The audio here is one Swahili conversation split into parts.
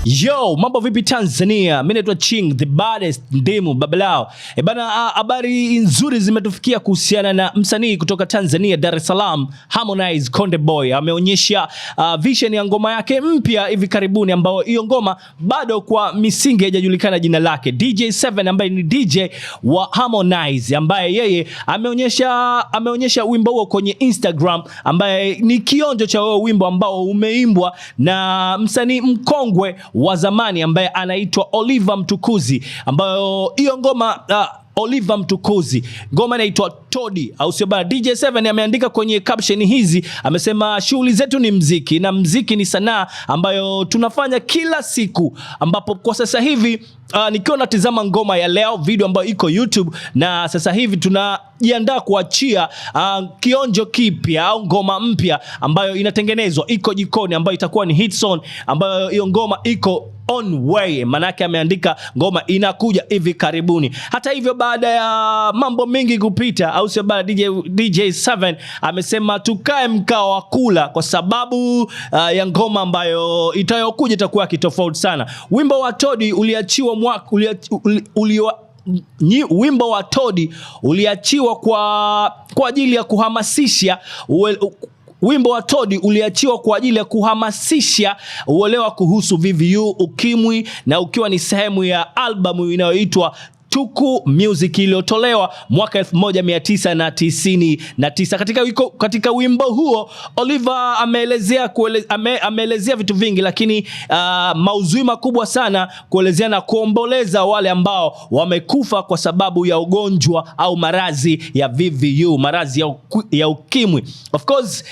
Yo, mambo vipi Tanzania? Mimi naitwa Ching the baddest ndimu babalao. Bana, habari nzuri zimetufikia kuhusiana na msanii kutoka Tanzania, Dar es Salaam, Harmonize Konde Boy. Ameonyesha vision ya ngoma yake mpya hivi karibuni, ambao hiyo ngoma bado kwa misingi haijajulikana jina lake. DJ7 ambaye ni DJ wa Harmonize, ambaye yeye ameonyesha wimbo huo kwenye Instagram, ambaye ni kionjo cha wimbo ambao umeimbwa na msanii mkongwe wa zamani ambaye anaitwa Oliver Mtukudzi, ambayo hiyo ngoma Oliver Mtukudzi, ngoma inaitwa Todi, au sio bana? DJ7 ameandika kwenye caption hizi, amesema shughuli zetu ni mziki na mziki ni sanaa ambayo tunafanya kila siku, ambapo kwa sasa hivi nikiwa natizama ngoma ya leo, video ambayo iko YouTube, na sasa hivi tunajiandaa kuachia kionjo kipya au ngoma mpya ambayo inatengenezwa, iko jikoni, ambayo itakuwa ni hit song, ambayo hiyo ngoma iko on way. Manake ameandika ngoma inakuja hivi karibuni. Hata hivyo, baada ya mambo mengi kupita, au sio bana, DJ7 amesema tukae mkao wa kula, kwa sababu ya ngoma ambayo itayokuja itakuwa kitofauti sana. Wimbo wa Todi uliachiwa wimbo wa Todi uliachiwa kwa ajili ya kuhamasisha Wimbo wa Todi uliachiwa kwa ajili ya kuhamasisha uelewa kuhusu VVU, ukimwi, na ukiwa ni sehemu ya albamu inayoitwa Tuku Music iliyotolewa mwaka 1999. Katika wimbo huo Oliver ameelezea vitu vingi, lakini maudhui makubwa sana kuelezea na kuomboleza wale ambao wamekufa kwa sababu ya ugonjwa au maradhi ya VVU, maradhi ya ukimwi. Of course,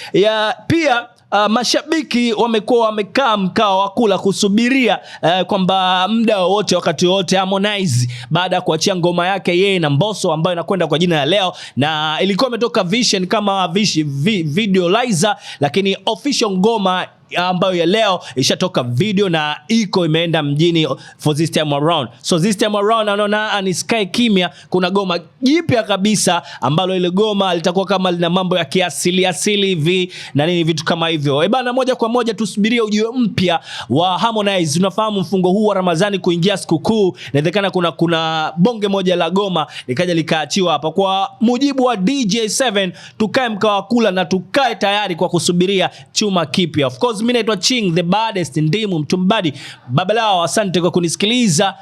pia mashabiki wamekuwa wamekaa mkao wa kula kusubiria kwamba muda wote, wakati wote, Harmonize baada ya kuachia ngoma yake yeye na Mbosso ambayo inakwenda kwa jina la Leo, na ilikuwa imetoka vision kama videolizer, lakini official ngoma ambayo ya leo ishatoka video na iko imeenda mjini for this time around. So this time around anaona anisikae kimya, kuna goma jipya kabisa ambalo ile goma litakuwa kama lina mambo ya kiasili hivi na nini, vitu kama hivyo. Bana, moja kwa moja tusubirie ujio mpya wa Harmonize. Tunafahamu mfungo huu wa Ramadhani kuingia sikukuu, inawezekana kuna bonge moja la goma likaja likaachiwa hapa. Kwa mujibu wa DJ7, tukae mkao wa kula na tukae tayari kwa kusubiria chuma kipya. Of course, mimi naitwa Ching the baddest ndimu mtumbadi babalao. Asante kwa kunisikiliza.